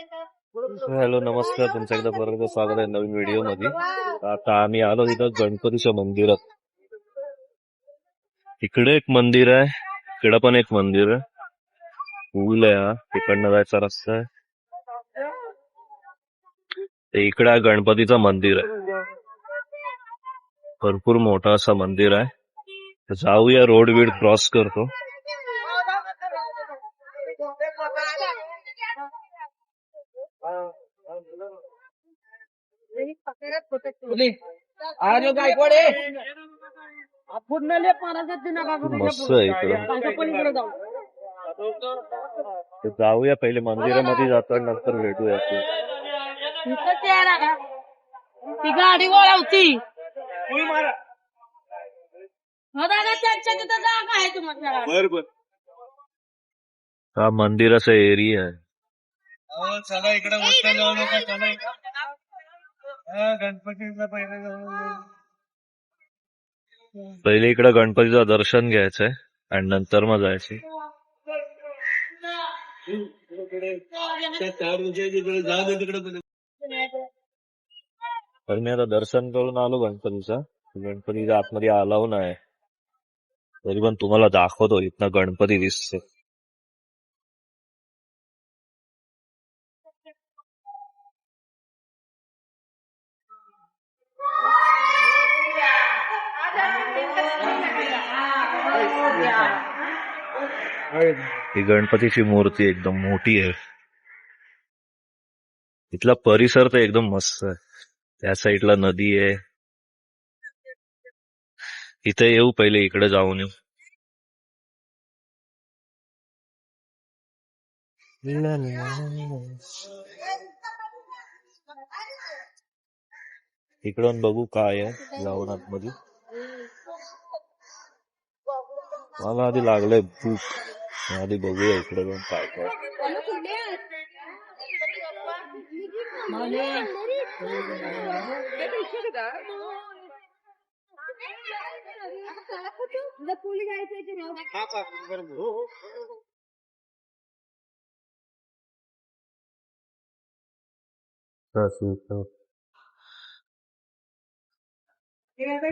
Hello, नमस्कार. तुमचं एकदा परत स्वागत आहे नवीन व्हिडिओ मध्ये. आता आम्ही आलो इथं गणपतीच्या मंदिरात. इकडे एक मंदिर आहे, इकडे पण एक मंदिर आहे. पूल आहे, हा तिकडनं जायचा रस्ता आहे. ते इकडे गणपतीचं मंदिर आहे, भरपूर मोठं असं मंदिर आहे. तर जाऊया, रोड बीड क्रॉस करतो. मस्त आहे इकडं. तर जाऊया, पहिले मंदिरामध्ये जातो, नंतर भेटूया. ती गाडी वळवती त्यांच्या तिथं जागा आहे तुम्हाला. बरोबर, हा मंदिराचा एरिया आहे. चला इकडे मोठ्या जाऊ नका. चला गणपतीचा पहिले इकडे गणपतीचं दर्शन घ्यायचंय आणि नंतर मग जायचं. तर मी आता दर्शन करून आलो गणपतीच्या आतमध्ये अलाव नाही, तरी पण तुम्हाला दाखवतो. इथनं गणपती दिसते. ही गणपतीची मूर्ती एकदम मोठी आहे. इथला परिसर तर एकदम मस्त आहे. त्या साईडला नदी आहे. इथे येऊ, पहिले इकडे जाऊन येऊ. इकडून बघू काय आहे, जाऊन आतमध्ये. मला आधी लागलंय भूक, आधी बघूया इकडे जाऊन काय काय.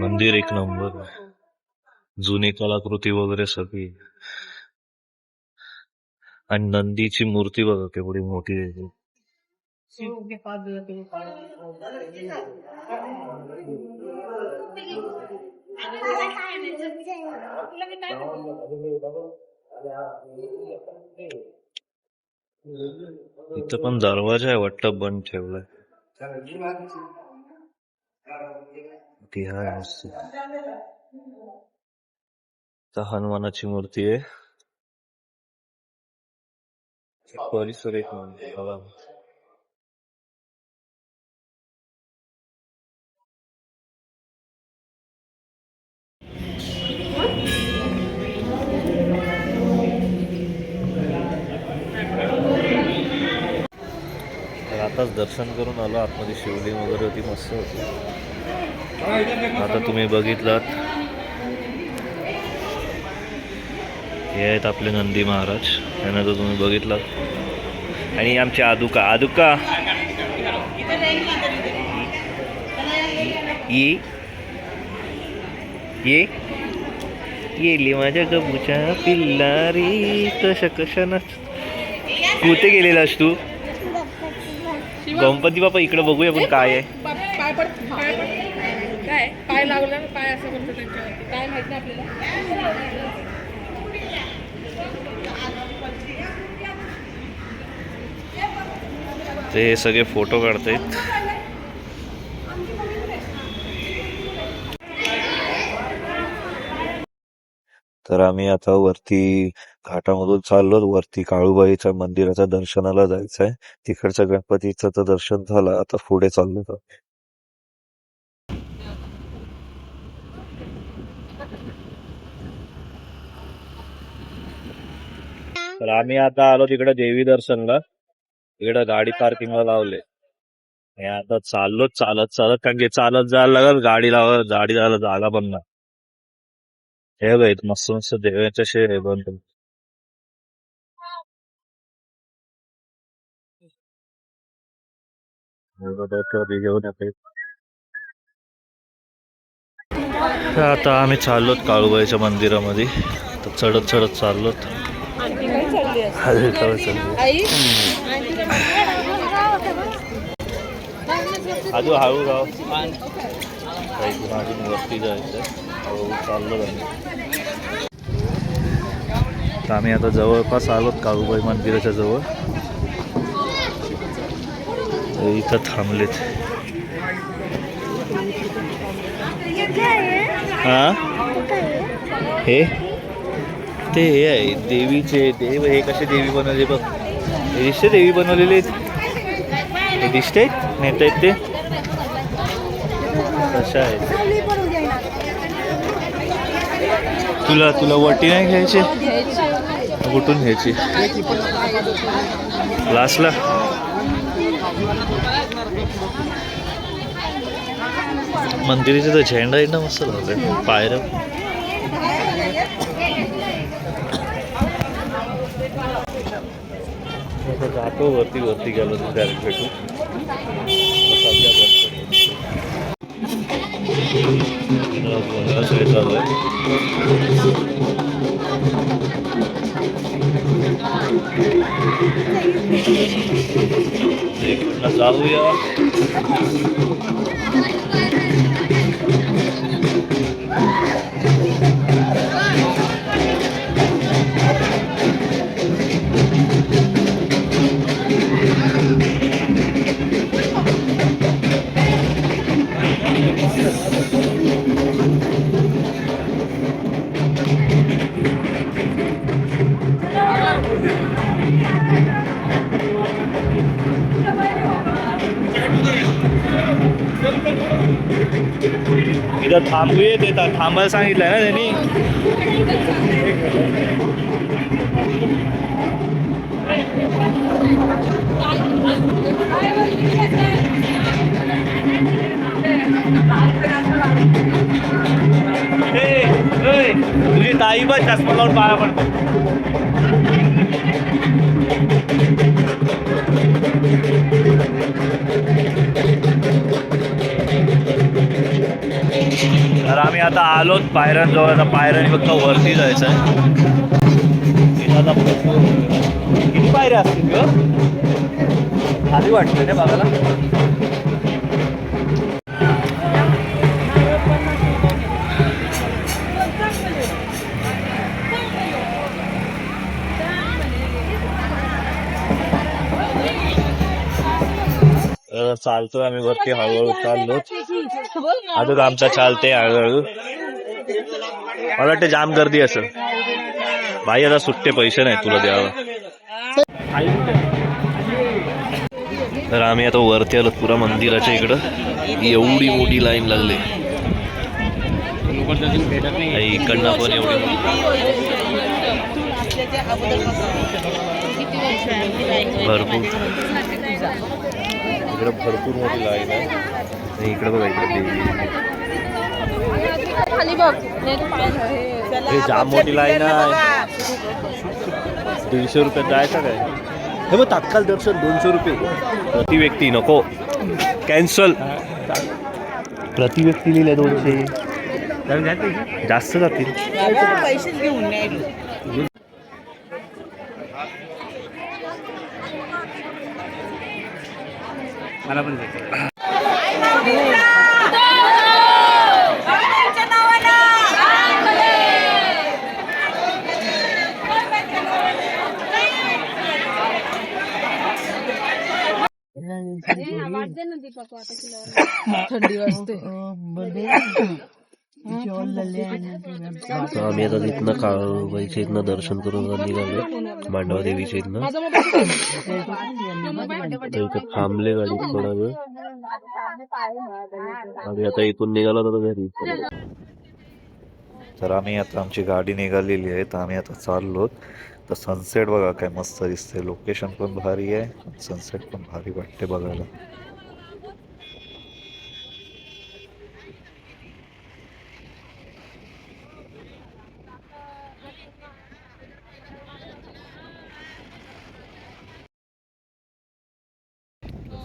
मंदिर एक नंबर आहे. जुनी कलाकृती वगैरे सगळी. आणि नंदीची मूर्ती बघा केवढी मोठी आहे. इथं पण दरवाजा आहे वाटतं, बंद ठेवलाय. ती आहे मस्त. हनुमानाची मूर्ती आहे. परिसर एक नंबर. आताच दर्शन करून आलो आतमध्ये. शिवलिंग वगैरे होती, मस्त होती. आता तुम्ही बघितलात, हे आहेत आपले नंदी महाराज. त्यांना तर तुम्ही बघितलात. आणि आमचे आदुका ये येली माझ्या गबूच्या पिल्लारी. कशा ना कुठे गेलेलास तू? गणपती बाप्पा इकडे बघूया पण काय आहे. पाय लागला, पाय असं करतो त्यांच्यावरती, काय माहित नाही आपल्याला. ते सगळे फोटो काढतायत. तर आम्ही आता वरती घाटामधून चाललो. वरती काळूबाईच्या मंदिराच्या दर्शनाला जायचंय. तिकडच्या गणपतीचं तर दर्शन झालं, आता पुढे चाललो. तर आम्ही आता आलो तिकडे देवी दर्शनला. इकडे गाडी पार्किंगला लावले. आता चालत कारण की चालत जायला लागल, गाडी जायला जागा पण ना. हे बघ, मस्त मस्त देवाच्या शे बनतो. त्याच्यावरती घेऊन येते. आता आम्ही चाललोत काळूबाईच्या मंदिरामध्ये. तर चढत चढत चाललोत. अरे काय चाललंय? आई अजून हळू राव, इथून अजून वरती जायचं. हळूहळू चाललो आम्ही. तर आम्ही आता जवळपास आलोत काळूबाई मंदिराच्या जवळ. इथं थांबलेत. हा हे ते हे आहे देवीचे देव. हे कसे देवी बनवले बघ. हे दिसते देवी बनवलेले हे दिसते नेता आहेत ते कशा आहेत. तुला तुला वटी नाही घ्यायची. कुठून घ्यायची लास्टला. मंदिराचा तर झेंडा एकदम मस्त लावलाय. पायऱ्या जातो वरती. वरती गेलो तर डायरेक्ट भेटू. सध्या सोय चालू आहे. जाऊया. इथं थांबूया. ते थांबायला सांगितलंय ना त्यांनी. तुझी ताई बघ चष्मा लावून पाया पडतो. तर आम्ही आता आलोत पायऱ्यांजवळ. आता पायऱ्याने फक्त वरती जायचं आहे. आता किती पायऱ्या असतील ग? खाली वाटते ना बघायला. चालतोय आम्ही वरती. हळूहळू चाललो. अजून आमचा चालते हळूहळू. मला वाटतं जाम गर्दी असं. भाई आता सुट्टे पैसे नाही तुला द्यावं. तर आम्ही आता वरती आलो पुरा मंदिराच्या इकडं. एवढी मोठी लाईन लागली. इकडनं पण एवढी भरपूर. इकडं भरपूर मोठी लाईन आहे. आणि इकडं बघा इकडे देवी. जाम मोठी लाईन आहे. 150 रुपयात जायचं काय. हे बघ तात्काळ दर्शन 200 रुपये प्रति व्यक्ती. नको कॅन्सल. प्रति व्यक्ती लिहिले 200. जास्त जातील. पैसेच घेऊन मला पण थंडी वाजते. आम्ही आता तिथनं काळूबाईच्या इथनं दर्शन करून निघालो. मांडवा देवीच्या इथनं. इथं थांबले गाडी थोडा वेळ. आम्ही आता इथून निघालो तर घरी. तर आम्ही आता आमची गाडी निघालेली आहे. तर आम्ही आता चाललो. तर सनसेट बघा काय मस्त दिसते. लोकेशन पण भारी आहे. सनसेट पण भारी वाटते बघायला.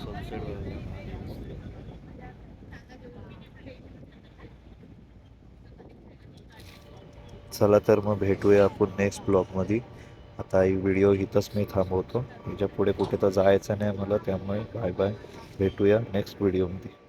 सनसेट चला तर मग भेटूया आपण नेक्स्ट ब्लॉगमध्ये. आता ही व्हिडिओ इथंच मी थांबवतो. याच्या पुढे कुठे तर जायचं नाही मला, त्यामुळे बाय बाय. भेटूया नेक्स्ट व्हिडिओमध्ये.